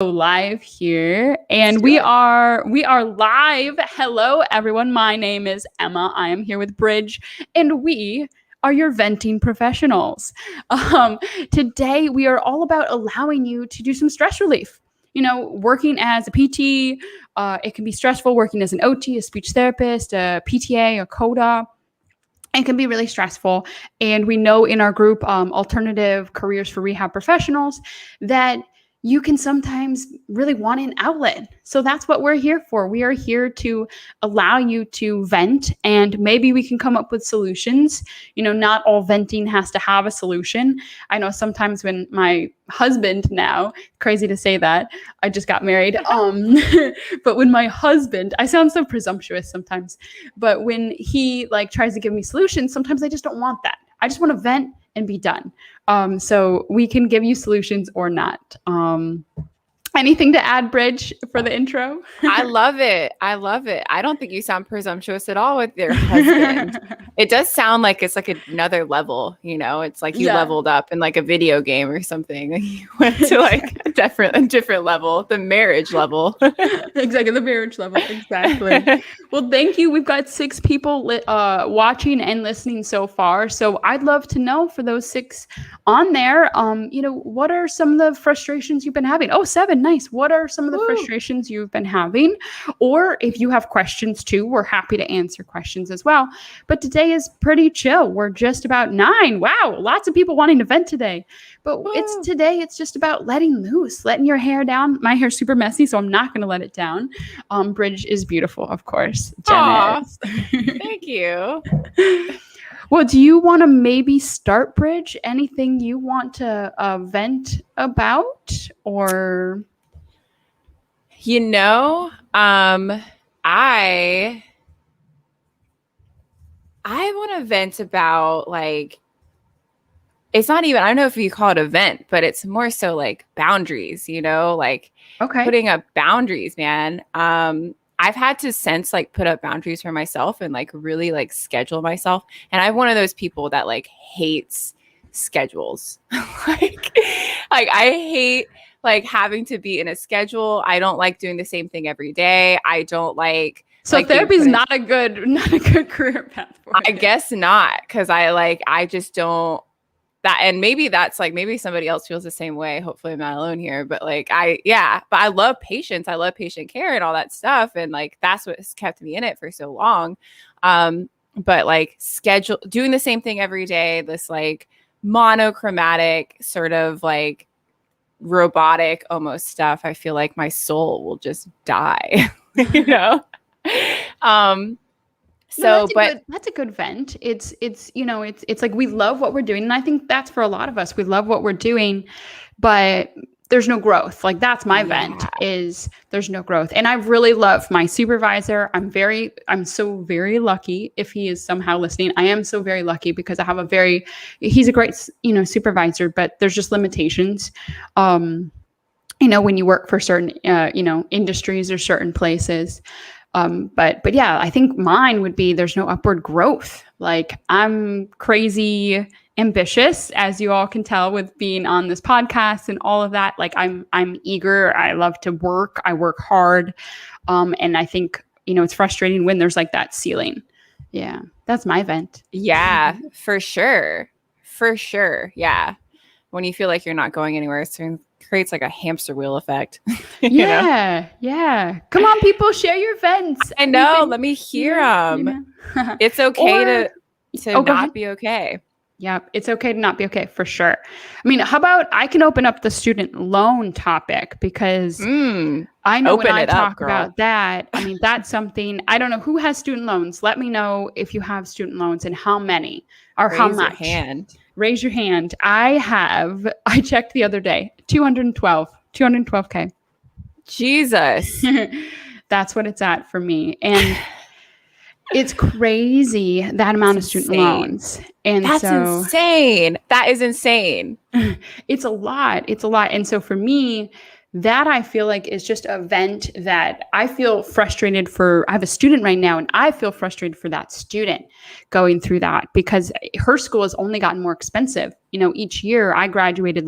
Live here, and do we it. are live. Hello everyone, my name is Emma. I am here with Bridge, and we are your venting professionals. Today we are all about allowing you to do some stress relief. Working as a PT, it can be stressful. Working as an OT, a speech therapist, a PTA, a CODA, it can be really stressful. And we know in our group, Alternative Careers for Rehab Professionals, that you can sometimes really want an outlet. So that's what we're here for. We are here to allow you to vent, and maybe we can come up with solutions. Not all venting has to have a solution. I know sometimes when my husband, now, crazy to say that, I just got married. But when my husband, I sound so presumptuous sometimes, but when he tries to give me solutions, sometimes I just don't want that. I just want to vent and be done. So we can give you solutions or not. Anything to add, Bridge, for the intro? I love it. I don't think you sound presumptuous at all with your husband. It does sound like it's like another level, it's like you leveled up in like a video game or something. You went to like a different level, the marriage level. Exactly, the marriage level. Exactly. Well, thank you. We've got 6 people watching and listening so far. So I'd love to know, for those 6 on there, what are some of the frustrations you've been having? Oh, 7. Nice. What are some of the frustrations you've been having? Or if you have questions too, we're happy to answer questions as well. But today is pretty chill. We're just about 9. Wow. Lots of people wanting to vent today. But it's just about letting loose, letting your hair down. My hair's super messy, so I'm not going to let it down. Bridge is beautiful, of course. Thank you. Well, do you want to maybe start, Bridge? Anything you want to vent about, or? I want to vent about it's not even, I don't know if you call it a vent, but it's more so like boundaries, putting up boundaries, man. I've had to put up boundaries for myself and really schedule myself. And I'm one of those people that hates schedules. I hate having to be in a schedule. I don't like doing the same thing every day. I don't like. So therapy is not a good career path for you. I guess not, because I just don't. That, and maybe that's maybe somebody else feels the same way. Hopefully I'm not alone here, but but I love patience. I love patient care and all that stuff. And that's what's kept me in it for so long. But schedule, doing the same thing every day, this monochromatic sort of robotic almost stuff, I feel like my soul will just die, So, that's a good vent. It's like we love what we're doing. And I think that's for a lot of us. We love what we're doing, but there's no growth. That's my vent, is there's no growth. And I really love my supervisor. I'm so very lucky. If he is somehow listening, I am so very lucky, because I have he's a great, supervisor, but there's just limitations. When you work for certain, industries or certain places. But yeah, I think mine would be there's no upward growth. I'm crazy ambitious, as you all can tell with being on this podcast and all of that. I'm eager. I love to work. I work hard. And I think, it's frustrating when there's that ceiling. Yeah, that's my vent. Yeah, for sure. For sure. Yeah. When you feel like you're not going anywhere, it creates a hamster wheel effect. Yeah. Come on, people, share your vents. I know. Let me hear them. It's okay to not be okay. Yeah, it's okay to not be okay, for sure. I mean, how about I can open up the student loan topic, because I know when I talk about that, I mean, that's something, I don't know who has student loans. Let me know if you have student loans and how many or how much. Raise your hand. I checked the other day, 212K. Jesus. That's what it's at for me. And it's crazy, that amount of student loans. And that's insane. That is insane. It's a lot. And so for me, that I feel like is just a vent that I feel frustrated for. I have a student right now, and I feel frustrated for that student going through that, because her school has only gotten more expensive. Each year I graduated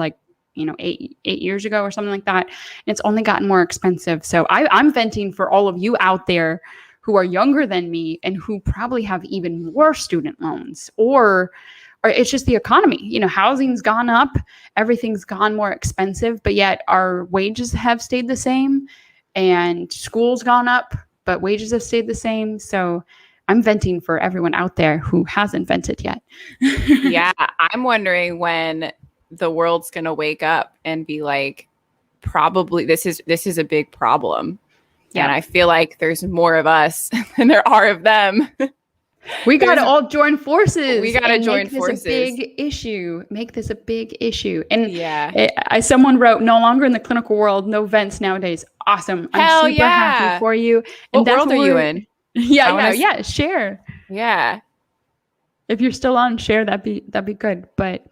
8 years ago or something like that. And it's only gotten more expensive. So I'm venting for all of you out there who are younger than me and who probably have even more student loans, or it's just the economy. Housing's gone up, everything's gone more expensive, but yet our wages have stayed the same, and school's gone up, but wages have stayed the same. So I'm venting for everyone out there who hasn't vented yet. Yeah, I'm wondering when the world's going to wake up and be like, probably this is a big problem. Yep. And I feel like there's more of us than there are of them. We got to all join forces. We got to join forces. Make this a big issue. And someone wrote, no longer in the clinical world, no vents nowadays. Awesome. Hell I'm super happy for you. And what world are you in? Yeah. Share. Yeah. If you're still on, share. That'd be good. But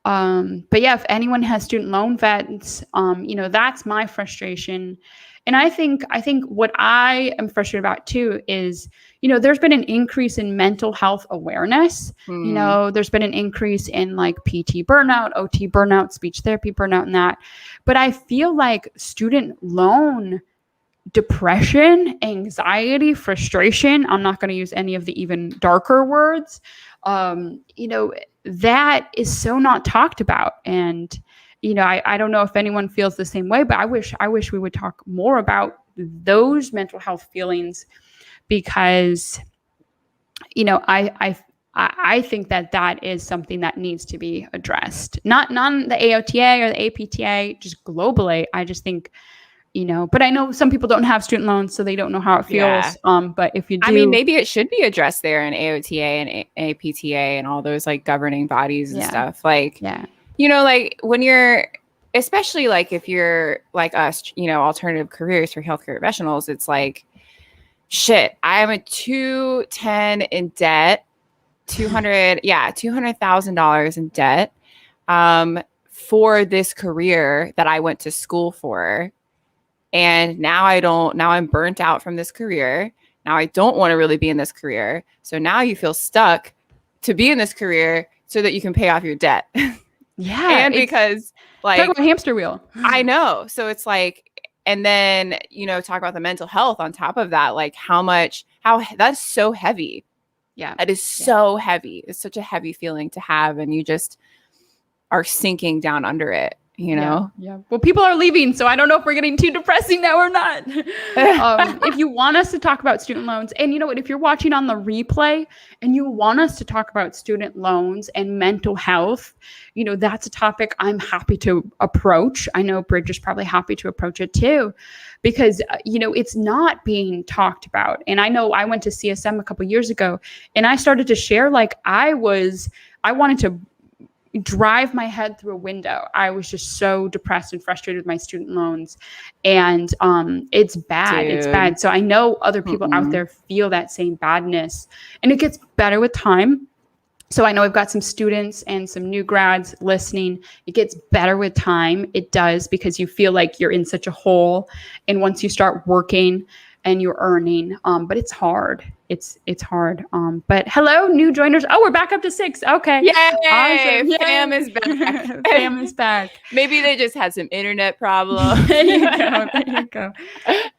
yeah, if anyone has student loan vets, that's my frustration. And I think what I am frustrated about too is, there's been an increase in mental health awareness. There's been an increase in like PT burnout, OT burnout, speech therapy burnout, and that. But I feel like student loan depression, anxiety, frustration, I'm not going to use any of the even darker words, that is so not talked about. And I don't know if anyone feels the same way, but I wish we would talk more about those mental health feelings, because I think that is something that needs to be addressed, not the AOTA or the APTA, just globally. I just think, but I know some people don't have student loans, so they don't know how it feels. Yeah. But if you do, I mean, maybe it should be addressed there in AOTA and APTA and all those like governing bodies and stuff. Like, like when you're, especially like if you're like us, alternative careers for healthcare professionals, it's like, shit, I am a 210 in debt, $200,000 in debt, for this career that I went to school for. And now I'm burnt out from this career. Now I don't want to really be in this career. So now you feel stuck to be in this career so that you can pay off your debt. Yeah. And because like talk about hamster wheel. I know. So it's like, and then, talk about the mental health on top of that, like how that's so heavy. Yeah. That is so heavy. It's such a heavy feeling to have. And you just are sinking down under it. Yeah. Well, people are leaving, so I don't know if we're getting too depressing now or not. If you want us to talk about student loans, and you know what, if you're watching on the replay and you want us to talk about student loans and mental health, that's a topic I'm happy to approach. I know Bridge is probably happy to approach it too, because it's not being talked about. And I know I went to CSM a couple years ago, and I started to share like I wanted to drive my head through a window. I was just so depressed and frustrated with my student loans, and it's bad. Dude. It's bad. So I know other people out there feel that same badness, and it gets better with time. So I know I've got some students and some new grads listening. It gets better with time. It does, because you feel like you're in such a hole, and once you start working and you're earning, but it's hard. It's hard. But hello, new joiners. Oh, we're back up to 6. Okay. Yay! Awesome. Yay. Fam is back. Fam is back. Maybe they just had some internet problems. There you go.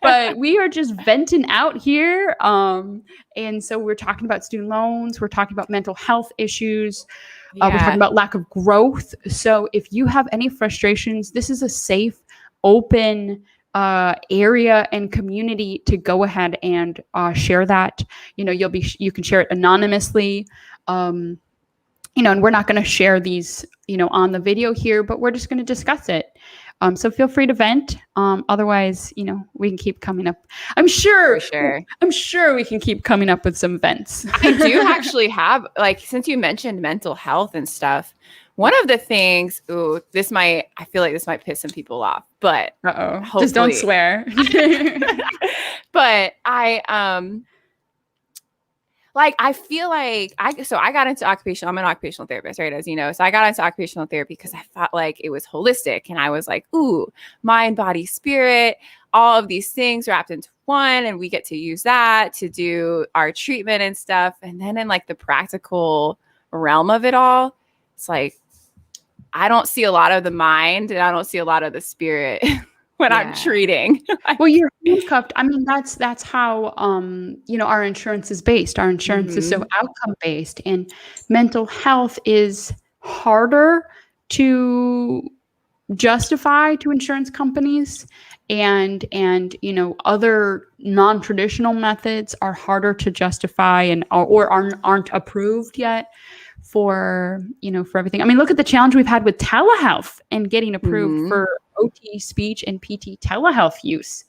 But we are just venting out here. And so we're talking about student loans. We're talking about mental health issues. We're talking about lack of growth. So if you have any frustrations, this is a safe, open area and community to go ahead and share that. You can share it anonymously, and we're not going to share these on the video here, but we're just going to discuss it. So feel free to vent. Otherwise, we can keep coming up. I'm sure we can keep coming up with some vents. I do actually have, like, since you mentioned mental health and stuff, one of the things, I feel like this might piss some people off, but just don't swear. But I feel like I got into I'm an occupational therapist, right? As you know, so I got into occupational therapy because I thought like it was holistic, and I was like, ooh, mind, body, spirit, all of these things wrapped into one, and we get to use that to do our treatment and stuff. And then in like the practical realm of it all, it's like, I don't see a lot of the mind and I don't see a lot of the spirit when I'm treating. Well, you're handcuffed. I mean, that's how our insurance is based. Our insurance is so outcome based, and mental health is harder to justify to insurance companies, and other non-traditional methods are harder to justify and or aren't approved yet for everything. I mean, look at the challenge we've had with telehealth and getting approved for OT speech and PT telehealth use.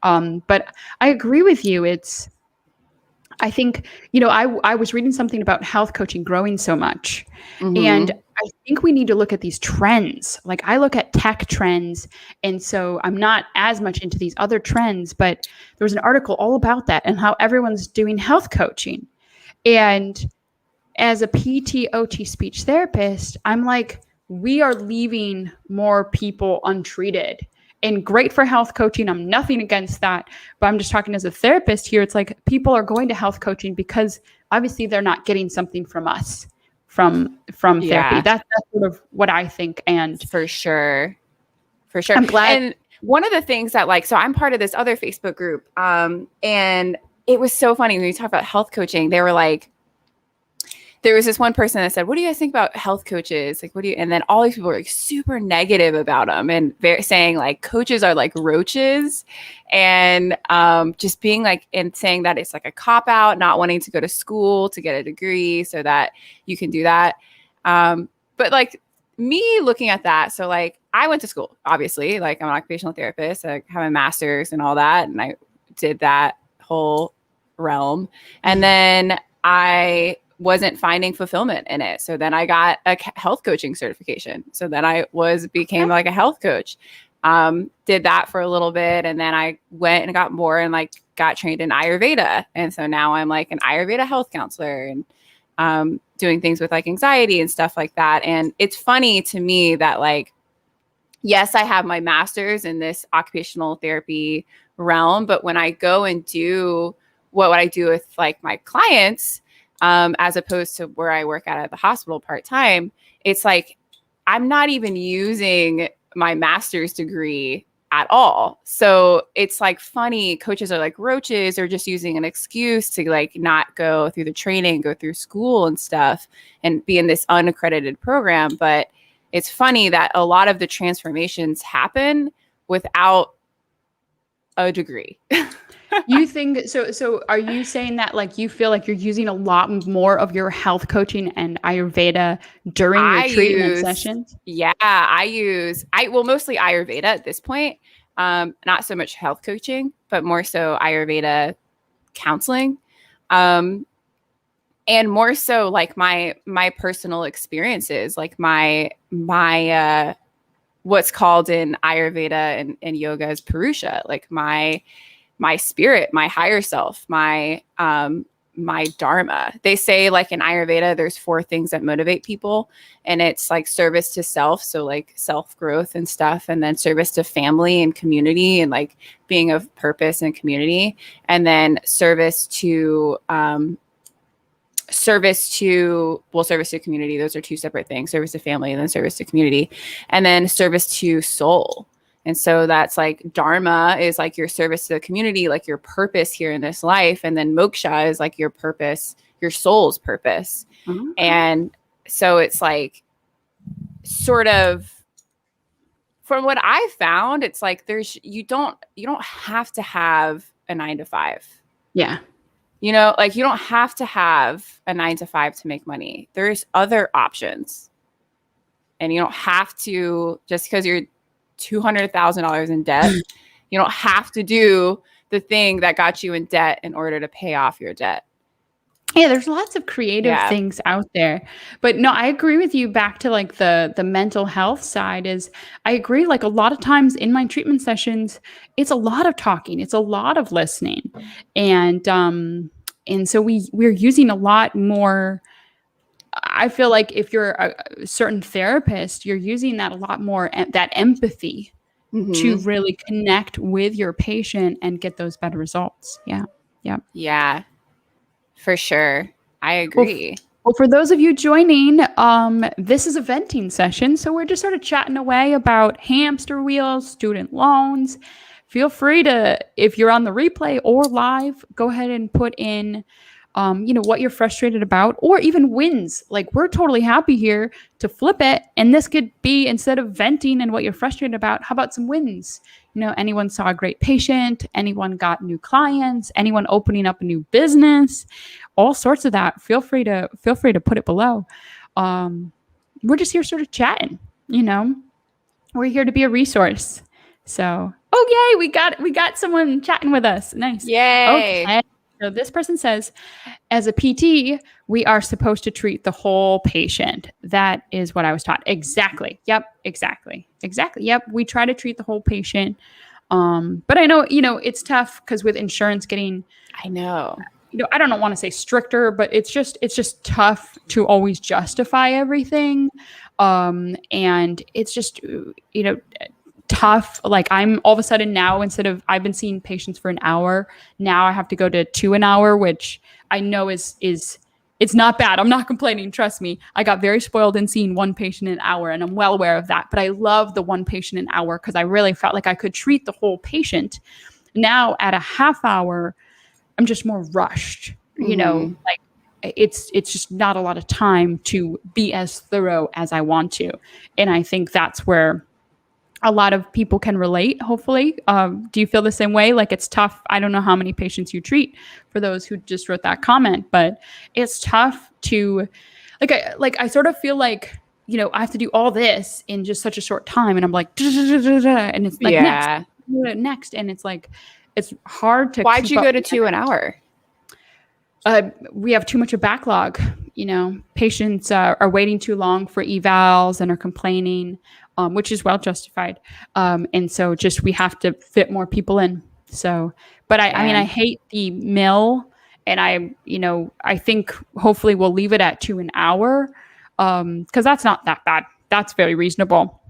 But I agree with you. I think, I was reading something about health coaching growing so much. And I think we need to look at these trends. Like, I look at tech trends. And so I'm not as much into these other trends, but there was an article all about that and how everyone's doing health coaching. And as a PT, OT speech therapist, I'm like, we are leaving more people untreated. And great for health coaching. I'm nothing against that. But I'm just talking as a therapist here. It's like people are going to health coaching because obviously they're not getting something from us, from therapy. That's sort of what I think. And for sure. I'm glad. And one of the things that so I'm part of this other Facebook group. And it was so funny when you talk about health coaching, they were like, there was this one person that said, what do you guys think about health coaches? Like, and then all these people were like super negative about them and saying like coaches are like roaches, and just being like, and saying that it's like a cop out, not wanting to go to school to get a degree so that you can do that. But like me looking at that, so like I went to school, obviously, like I'm an occupational therapist, I have a master's and all that. And I did that whole realm. And then I wasn't finding fulfillment in it. So then I got a health coaching certification. So then I became like a health coach. Did that for a little bit. And then I went and got more and like got trained in Ayurveda. And so now I'm like an Ayurveda health counselor and doing things with like anxiety and stuff like that. And it's funny to me that like, yes, I have my master's in this occupational therapy realm, but when I go and do what I do with like my clients, as opposed to where I work at the hospital part-time, it's like, I'm not even using my master's degree at all. So it's like funny, coaches are like roaches or just using an excuse to like not go through the training, go through school and stuff and be in this unaccredited program. But it's funny that a lot of the transformations happen without a degree. You think so are you saying that like you feel like you're using a lot more of your health coaching and Ayurveda during your treatment sessions? Yeah, mostly Ayurveda at this point. Not so much health coaching, but more so Ayurveda counseling. And more so like my personal experiences, like my what's called in Ayurveda and yoga as Purusha, like my spirit, my higher self, my dharma. They say like in Ayurveda, there's 4 things that motivate people, and it's like service to self. So like self-growth and stuff, and then service to family and community and like being of purpose and community. And then service to community. Those are 2 separate things, service to family and then service to community, and then service to soul. And so that's like dharma is like your service to the community, like your purpose here in this life. And then moksha is like your purpose, your soul's purpose. Mm-hmm. And so it's like sort of from what I found, it's like you don't have to have a 9 to 5. Yeah. Like you don't have to have a 9 to 5 to make money. There's other options. And you don't have to, just because you're $200,000 in debt, you don't have to do the thing that got you in debt in order to pay off your debt. Yeah, there's lots of creative things out there. But no, I agree with you. Back to like the mental health side is, I agree. Like a lot of times in my treatment sessions, it's a lot of talking, it's a lot of listening, and so we're using a lot more. I feel like if you're a certain therapist, you're using that a lot more, that empathy to really connect with your patient and get those better results. Yeah. Yeah. Yeah, for sure. I agree. Well, for those of you joining, this is a venting session. So we're just sort of chatting away about hamster wheels, student loans. Feel free to, if you're on the replay or live, go ahead and put in, what you're frustrated about, or even wins. Like, we're totally happy here to flip it. And this could be, instead of venting and what you're frustrated about, how about some wins? Anyone saw a great patient, anyone got new clients, anyone opening up a new business, all sorts of that. Feel free to put it below. We're just here sort of chatting, we're here to be a resource. So, oh, yay, we got someone chatting with us. Nice. Yay. Okay. So this person says, as a PT, we are supposed to treat the whole patient. That is what I was taught. Exactly. Yep. Exactly. Yep. We try to treat the whole patient. But I know, it's tough because with insurance getting, I know, I don't want to say stricter, but it's just tough to always justify everything. And it's just, tough. Like, I'm all of a sudden now, instead of, I've been seeing patients for an hour, now I have to go to 2 an hour, which I know is it's not bad. I'm not complaining. Trust me. I got very spoiled in seeing one patient an hour, and I'm well aware of that. But I love the one patient an hour because I really felt like I could treat the whole patient. Now at a half hour, I'm just more rushed, like it's just not a lot of time to be as thorough as I want to. And I think that's where a lot of people can relate, hopefully. Do you feel the same way? Like, it's tough. I don't know how many patients you treat, for those who just wrote that comment, but it's tough to, I sort of feel like, I have to do all this in just such a short time. And I'm like, and it's like, next. And it's like, it's hard to. Why'd you go to 2 an hour? We have too much of backlog. Patients are waiting too long for evals and are complaining, which is well justified. And so just, we have to fit more people in. So, but I mean, I hate the mill, and I think hopefully we'll leave it at 2 an hour. Cause that's not that bad. That's very reasonable.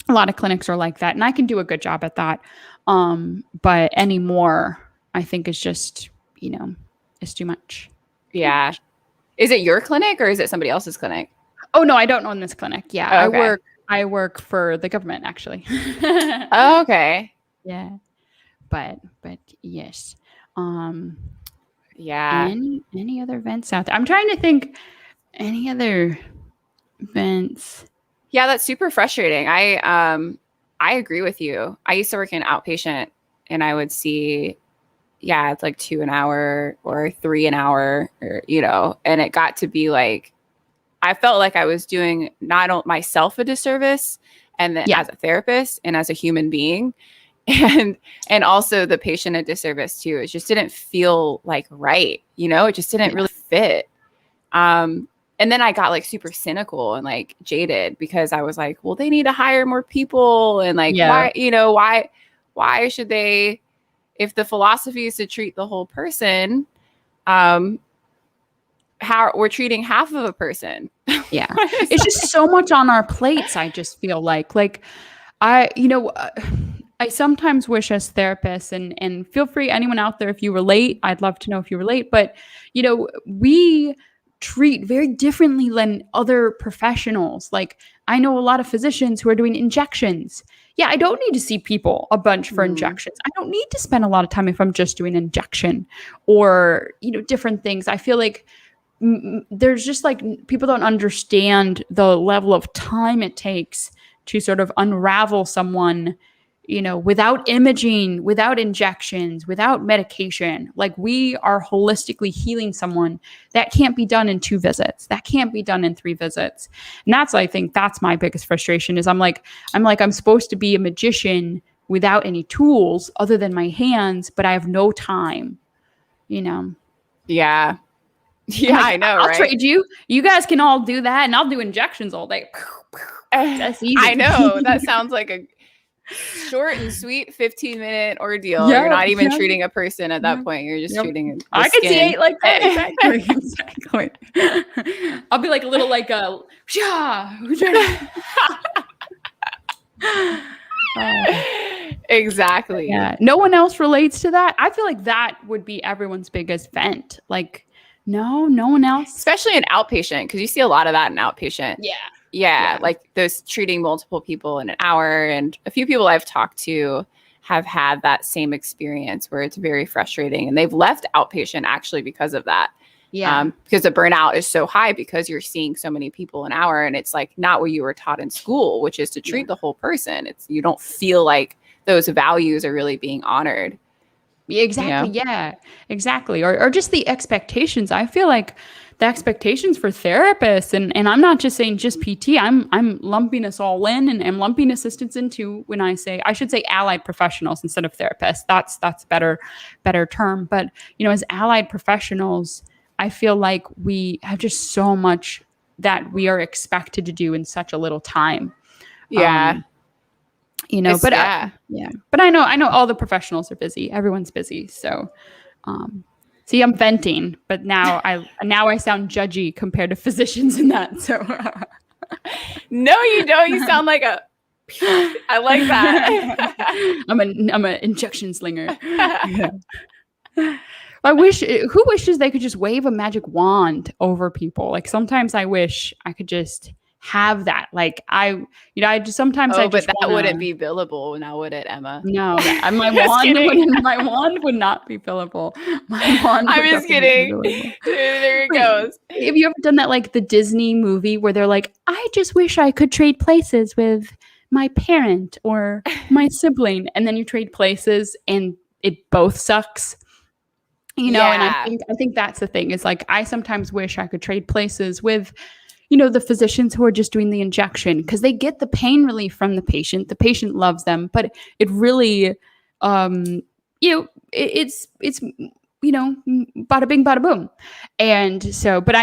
A lot of clinics are like that, and I can do a good job at that. But any more, I think, is just, it's too much. Yeah. Is it your clinic or is it somebody else's clinic? Oh, no, I don't own this clinic. Yeah. Oh, okay. I work for the government, actually. Oh, okay. Yeah. But yes. Yeah. Any other events out there? I'm trying to think any other events. Yeah, that's super frustrating. I agree with you. I used to work in outpatient, and I would see, it's like 2 an hour or 3 an hour, or, and it got to be like, I felt like I was doing not only myself a disservice, and then as a therapist and as a human being, and also the patient a disservice too. It just didn't feel like right. It just didn't really fit. And then I got like super cynical and like jaded, because I was like, well, they need to hire more people. And like, why should they, if the philosophy is to treat the whole person, how we're treating half of a person. Yeah. It's just so much on our plates. I just feel like I sometimes wish, as therapists, and feel free, anyone out there, if you relate, I'd love to know if you relate, but we treat very differently than other professionals. Like, I know a lot of physicians who are doing injections. Yeah, I don't need to see people a bunch for injections. I don't need to spend a lot of time if I'm just doing injection or, different things. I feel like there's just like, people don't understand the level of time it takes to sort of unravel someone, without imaging, without injections, without medication. Like, we are holistically healing someone. That can't be done in 2 visits. That can't be done in 3 visits. And I think that's my biggest frustration, is I'm supposed to be a magician without any tools other than my hands, but I have no time, Yeah. Yeah, I know, I'll trade you. You guys can all do that, and I'll do injections all day. That's easy. I know. That sounds like a short and sweet 15-minute ordeal. You're not even treating a person at that point. You're just treating I can see 8 like that. Exactly. I'll be like a little exactly. Yeah. No one else relates to that. I feel like that would be everyone's biggest vent. Like, No, no one else. Especially in outpatient, because you see a lot of that in outpatient. Yeah, like those treating multiple people in an hour. And a few people I've talked to have had that same experience where it's very frustrating. And they've left outpatient actually because of that. Yeah. Because the burnout is so high because you're seeing so many people an hour, and it's like not what you were taught in school, which is to treat the whole person. You don't feel like those values are really being honored. Exactly. You know? Yeah, exactly. Or just the expectations. I feel like the expectations for therapists, and I'm not just saying just PT, I'm lumping us all in, and I'm lumping assistants into when I should say allied professionals instead of therapists. That's better term. But, you know, as allied professionals, I feel like we have just so much that we are expected to do in such a little time. Yeah. You know, but but I know all the professionals are busy. Everyone's busy. So, see, I'm venting, but now I sound judgy compared to physicians in that. So, no, you don't. You sound like I like that. I'm an injection slinger. Yeah. Who wishes they could just wave a magic wand over people? Like sometimes I wish I could just have that. Like I just sometimes but that wouldn't be billable now, would it, Emma? No, my wand would not be billable. My wand. I'm just kidding. There it goes. Have you ever done that, like the Disney movie where they're like, I just wish I could trade places with my parent or my sibling, and then you trade places and it both sucks. You know, and I think that's the thing. Is like I sometimes wish I could trade places with, you know, the physicians who are just doing the injection, because they get the pain relief from the patient. The patient loves them, but it really, it's you know, bada bing, bada boom. And so, but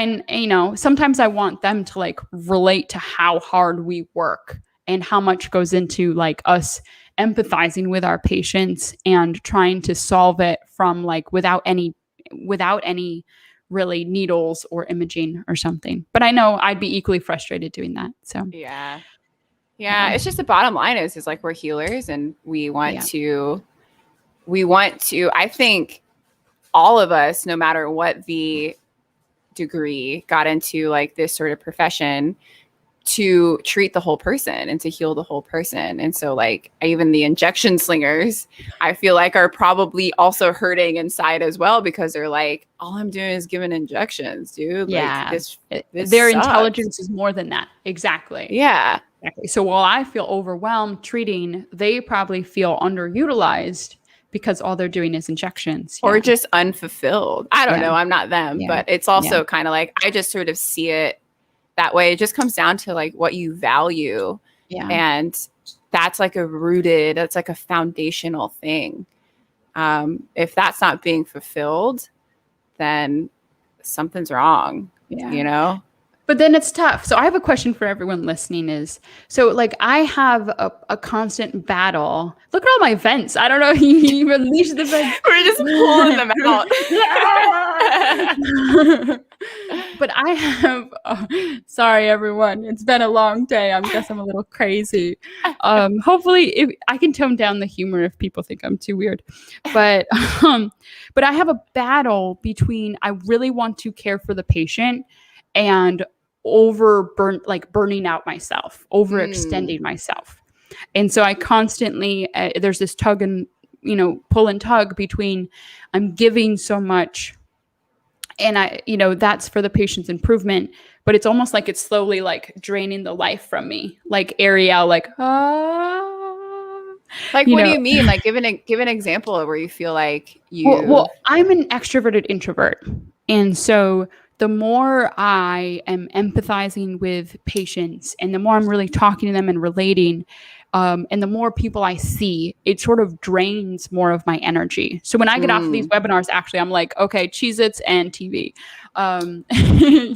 sometimes I want them to like relate to how hard we work and how much goes into like us empathizing with our patients and trying to solve it from like without any really needles or imaging or something. But I know I'd be equally frustrated doing that. So yeah. It's just the bottom line is like we're healers, and we want to. I think all of us, no matter what the degree, got into like this sort of profession to treat the whole person and to heal the whole person. And so like even the injection slingers, I feel like are probably also hurting inside as well, because they're like, all I'm doing is giving injections, dude. Yeah. Like, this their sucks. Intelligence is more than that. Exactly. Yeah. Exactly. So while I feel overwhelmed treating, they probably feel underutilized because all they're doing is injections. Or just unfulfilled. I don't know. I'm not them, but it's also kind of like, I just sort of see it that way. It just comes down to like what you value. Yeah. And that's like that's like a foundational thing. If that's not being fulfilled, then something's wrong, you know? But then it's tough. So I have a question for everyone listening is, so like I have a constant battle. Look at all my vents. I don't know. You release the vents. We're just pulling them out. But I have, sorry everyone. It's been a long day. I guess I'm a little crazy. Hopefully I can tone down the humor if people think I'm too weird. But I have a battle between, I really want to care for the patient and burning out myself, overextending myself. And so I constantly, there's this tug and, pull and tug between I'm giving so much and that's for the patient's improvement, but it's almost like it's slowly like draining the life from me. Like Ariel, like, like, what do you mean? Like give an example of where you feel like you, well, I'm an extroverted introvert. And so the more I am empathizing with patients and the more I'm really talking to them and relating, and the more people I see, it sort of drains more of my energy. So when I get off of these webinars, actually, I'm like, okay, Cheez-Its and TV.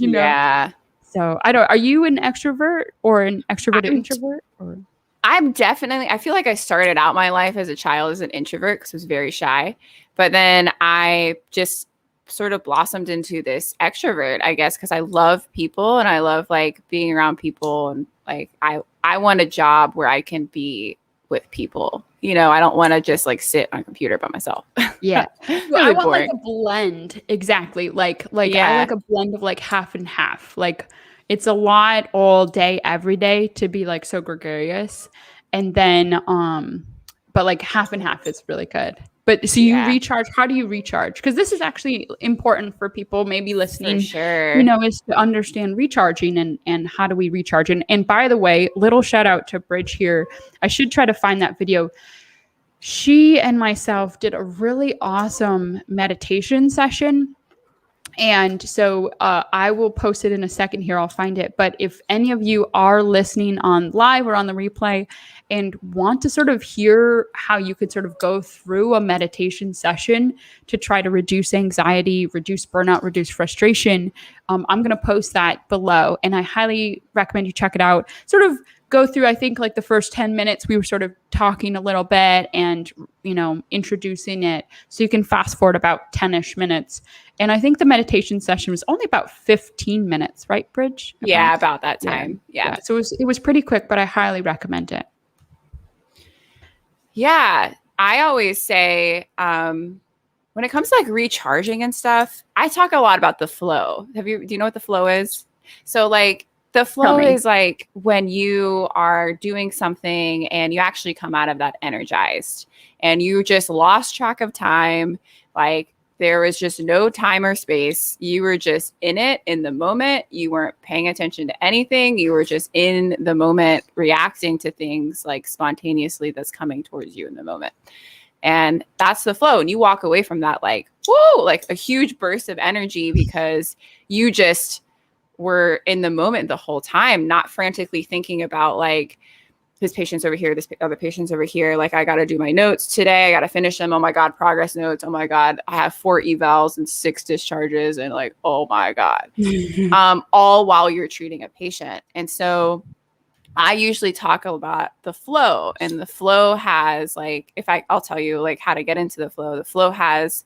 Yeah. So are you an extrovert or an extroverted introvert? Or? I'm definitely, I feel like I started out my life as a child as an introvert because I was very shy. But then I just sort of blossomed into this extrovert, I guess, because I love people and I love like being around people, and like I want a job where I can be with people I don't want to just like sit on a computer by myself. Yeah. Really I want boring. like a blend. Exactly. Like I like a blend of like half and half. Like it's a lot all day, every day to be like so gregarious. And then but like half and half is really good. But so you recharge. How do you recharge? Because this is actually important for people maybe listening, for sure. Is to understand recharging and how do we recharge. And by the way, little shout out to Bridge here. I should try to find that video. She and myself did a really awesome meditation session. And so I will post it in a second here. I'll find it. But if any of you are listening on live or on the replay and want to sort of hear how you could sort of go through a meditation session to try to reduce anxiety, reduce burnout, reduce frustration, I'm going to post that below. And I highly recommend you check it out. Sort of go through, I think like the first 10 minutes, we were sort of talking a little bit and, introducing it. So you can fast forward about 10-ish minutes. And I think the meditation session was only about 15 minutes, right, Bridge? Yeah, about that time. Yeah. So it was pretty quick, but I highly recommend it. Yeah. I always say, when it comes to like recharging and stuff, I talk a lot about the flow. Do you know what the flow is? So like the flow is like when you are doing something and you actually come out of that energized and you just lost track of time. Like there was just no time or space. You were just in it in the moment. You weren't paying attention to anything. You were just in the moment, reacting to things like spontaneously that's coming towards you in the moment. And that's the flow. And you walk away from that like, whoa, like a huge burst of energy because you just were in the moment the whole time, not frantically thinking about like this patient's over here, this other patient's over here. Like I got to do my notes today. I got to finish them. Oh my God, progress notes. Oh my God, I have 4 evals and 6 discharges and like, oh my God, all while you're treating a patient. And so I usually talk about the flow, and the flow has like, I'll tell you like how to get into the flow. The flow has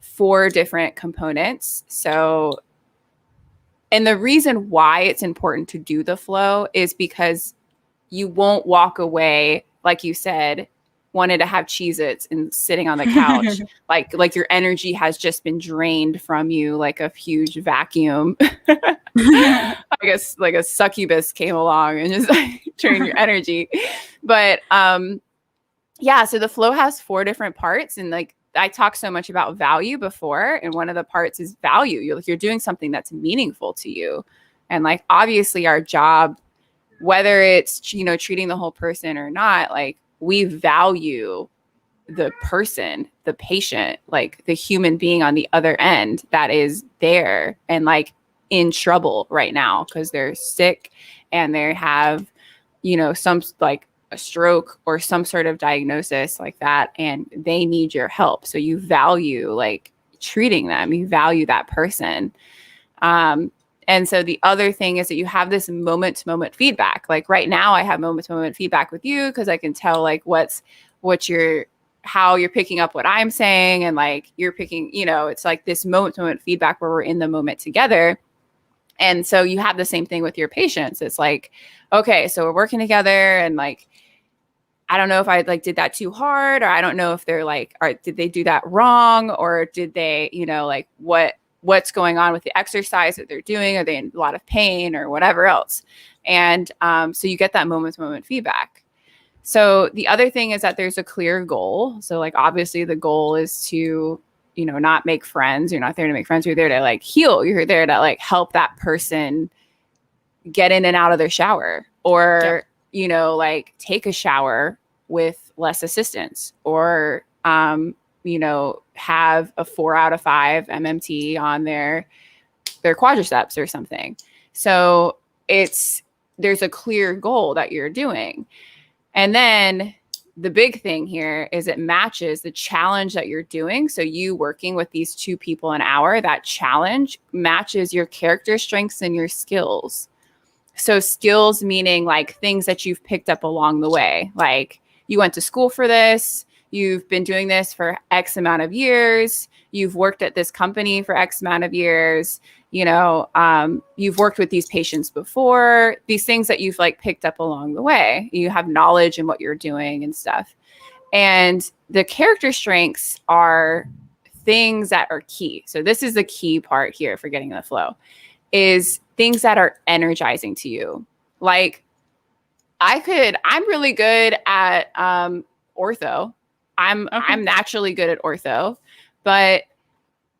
4 different components. So, and the reason why it's important to do the flow is because you won't walk away, like you said, wanted to have Cheez-Its and sitting on the couch. like your energy has just been drained from you like a huge vacuum. I guess like a succubus came along and just like, drained your energy. But yeah, so the flow has 4 different parts. And like I talked so much about value before, and one of the parts is value. You're doing something that's meaningful to you. And like obviously our job, whether it's, treating the whole person or not, like we value the person, the patient, like the human being on the other end that is there and like in trouble right now because they're sick and they have, some like a stroke or some sort of diagnosis like that, and they need your help. So you value like treating them, you value that person. And so the other thing is that you have this moment-to-moment feedback. Like right now I have moment-to-moment feedback with you because I can tell like how you're picking up what I'm saying. And like you're picking, it's like this moment-to-moment feedback where we're in the moment together. And so you have the same thing with your patients. It's like, okay, so we're working together and like, I don't know if I like did that too hard, or I don't know if they're like, did they do that wrong? Or did they, like what's going on with the exercise that they're doing? Are they in a lot of pain or whatever else? And so you get that moment-to-moment feedback. So the other thing is that there's a clear goal. So like, obviously the goal is to, not make friends. You're not there to make friends. You're there to like heal. You're there to like help that person get in and out of their shower, or, like take a shower with less assistance, or, have a 4 out of 5 MMT on their quadriceps or something. So there's a clear goal that you're doing. And then the big thing here is it matches the challenge that you're doing. So you working with these 2 people an hour, that challenge matches your character strengths and your skills. So skills meaning like things that you've picked up along the way. Like you went to school for this. You've been doing this for X amount of years. You've worked at this company for X amount of years. You've worked with these patients before, these things that you've like picked up along the way. You have knowledge in what you're doing and stuff. And the character strengths are things that are key. So this is the key part here for getting in the flow, is things that are energizing to you. Like I'm really good at ortho. I'm naturally good at ortho, but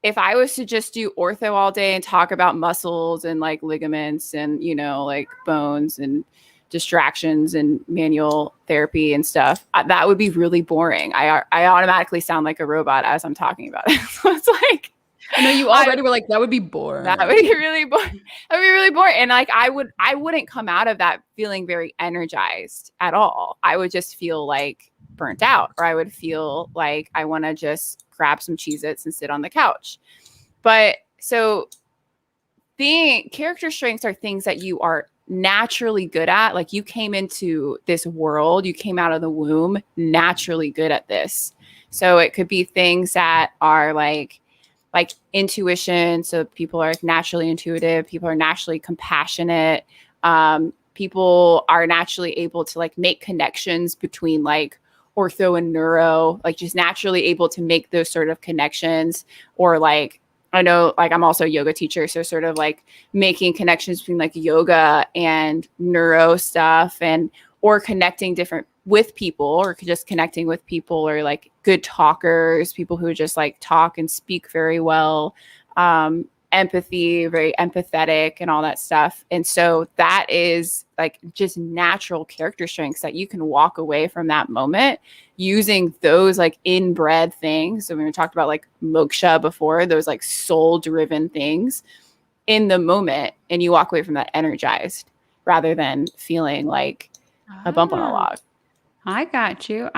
if I was to just do ortho all day and talk about muscles and like ligaments and, you know, like bones and distractions and manual therapy and stuff, that would be really boring. I automatically sound like a robot as I'm talking about it. So it's like, I know you already were like, that would be boring. That would be really boring. That would be really boring. And like, I wouldn't come out of that feeling very energized at all. I would just feel like burnt out, or I would feel like I want to just grab some Cheez-Its and sit on the couch. But so character strengths are things that you are naturally good at. Like you came into this world, you came out of the womb naturally good at this. So it could be things that are like intuition. So people are naturally intuitive. People are naturally compassionate. People are naturally able to like make connections between like ortho and neuro, like just naturally able to make those sort of connections. Or like, I know like I'm also a yoga teacher. So sort of like making connections between like yoga and neuro stuff, and or connecting with people, or just connecting with people, or like good talkers, people who just like talk and speak very well, empathy, very empathetic and all that stuff. And so that is like just natural character strengths that you can walk away from that moment using those like inbred things. So when we talked about like moksha before, those like soul driven things in the moment, and you walk away from that energized rather than feeling like a bump on a log. I got you.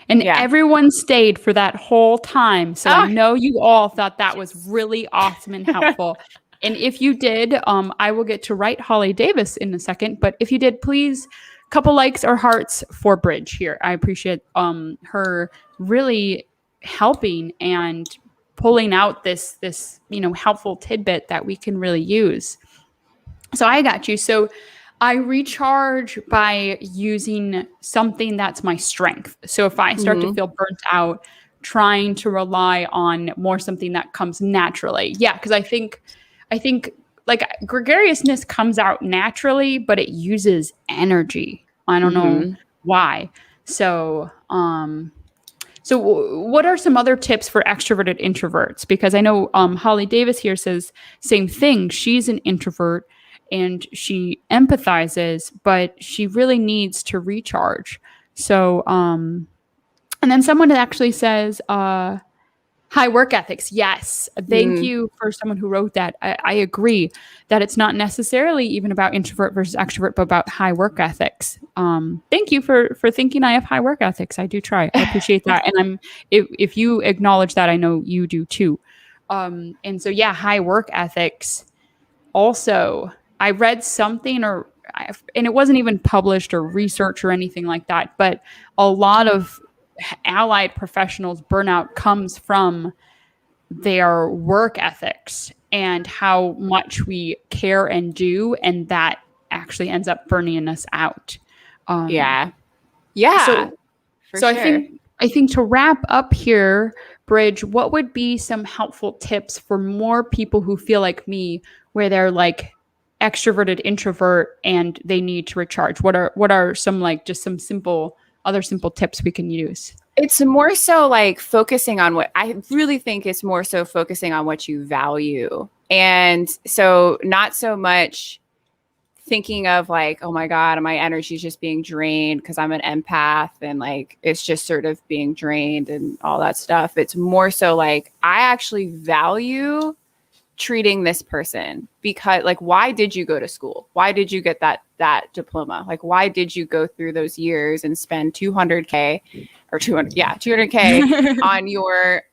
And everyone stayed for that whole time. So I know you all thought that was really awesome and helpful. And if you did, I will get to write Holly Davis in a second. But if you did, please, couple likes or hearts for Bridge here. I appreciate her really helping and pulling out this helpful tidbit that we can really use. So I got you. So I recharge by using something that's my strength. So if I start to feel burnt out, trying to rely on more something that comes naturally. Yeah, because I think like gregariousness comes out naturally, but it uses energy. I don't know why. So what are some other tips for extroverted introverts? Because I know Holly Davis here says same thing. She's an introvert and she empathizes, but she really needs to recharge. So, and then someone actually says, high work ethics. Yes. Thank you for someone who wrote that. I agree that it's not necessarily even about introvert versus extrovert, but about high work ethics. Thank you for thinking I have high work ethics. I do try. I appreciate that. And if you acknowledge that, I know you do too. And so, yeah, high work ethics. Also, I read something and it wasn't even published or research or anything like that, but a lot of allied professionals' burnout comes from their work ethics and how much we care and do, and that actually ends up burning us out. Yeah. So sure. I think to wrap up here, Bridge, what would be some helpful tips for more people who feel like me, where they're like extroverted introvert and they need to recharge? What are some like just some simple tips we can use? It's more so like focusing on what I really think is more so focusing on what you value. And so not so much thinking of like, oh my God, my energy is just being drained because I'm an empath and like it's just sort of being drained and all that stuff. It's more so like I actually value treating this person, because like, why did you go to school? Why did you get that diploma? Like, why did you go through those years and spend 200K on your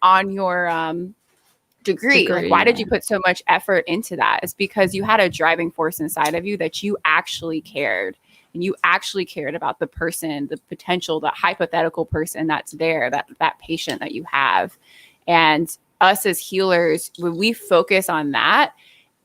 degree? Like, why did you put so much effort into that? It's because you had a driving force inside of you that you actually cared, and you actually cared about the person, the potential, the hypothetical person that's there, that patient that you have. And us as healers, when we focus on that,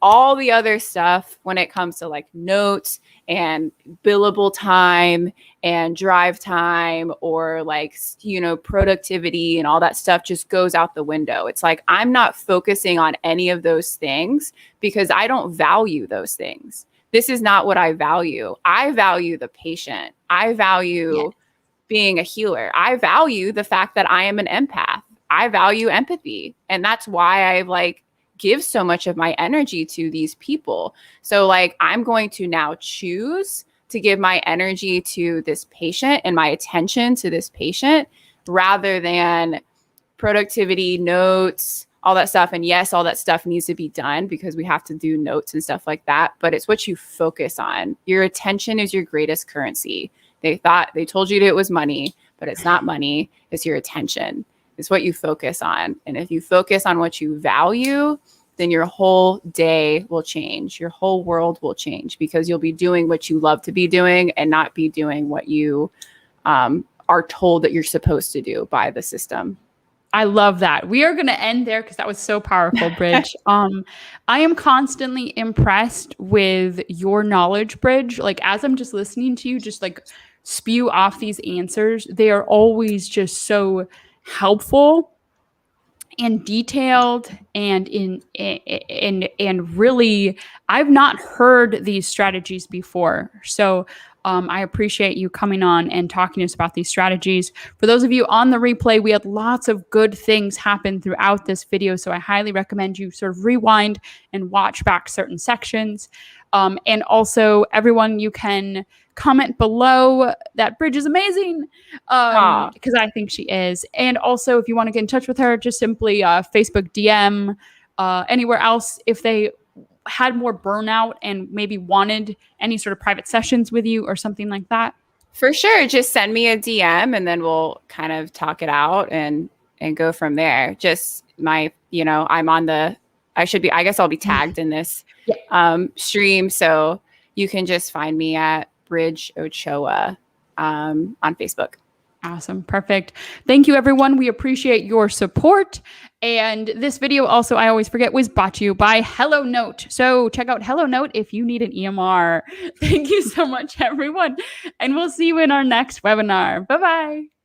all the other stuff when it comes to like notes and billable time and drive time or like, you know, productivity and all that stuff just goes out the window. It's like, I'm not focusing on any of those things because I don't value those things. This is not what I value. I value the patient. I value being a healer. I value the fact that I am an empath. I value empathy. And that's why I like give so much of my energy to these people. So like, I'm going to now choose to give my energy to this patient and my attention to this patient rather than productivity, notes, all that stuff. And yes, all that stuff needs to be done because we have to do notes and stuff like that. But it's what you focus on. Your attention is your greatest currency. They told you that it was money, but it's not money. It's your attention. It's what you focus on. And if you focus on what you value, then your whole day will change. Your whole world will change because you'll be doing what you love to be doing and not be doing what you are told that you're supposed to do by the system. I love that. We are going to end there because that was so powerful, Bridge. I am constantly impressed with your knowledge, Bridge. Like as I'm just listening to you, just like spew off these answers, they are always just so helpful and detailed and really, I've not heard these strategies before. So I appreciate you coming on and talking to us about these strategies. For those of you on the replay, we had lots of good things happen throughout this video. So I highly recommend you sort of rewind and watch back certain sections. And also everyone, you can comment below that Bridge is amazing because I think she is. And also if you want to get in touch with her, just simply Facebook DM, anywhere else. If they had more burnout and maybe wanted any sort of private sessions with you or something like that? For sure. Just send me a DM and then we'll kind of talk it out and go from there. Just my, you know, I'm on the, I guess I'll be tagged in this stream. So you can just find me at Bridge Ochoa on Facebook. Awesome. Perfect. Thank you, everyone. We appreciate your support. And this video also, I always forget, was brought to you by Hello Note. So check out Hello Note if you need an EMR. Thank you so much, everyone. And we'll see you in our next webinar. Bye-bye.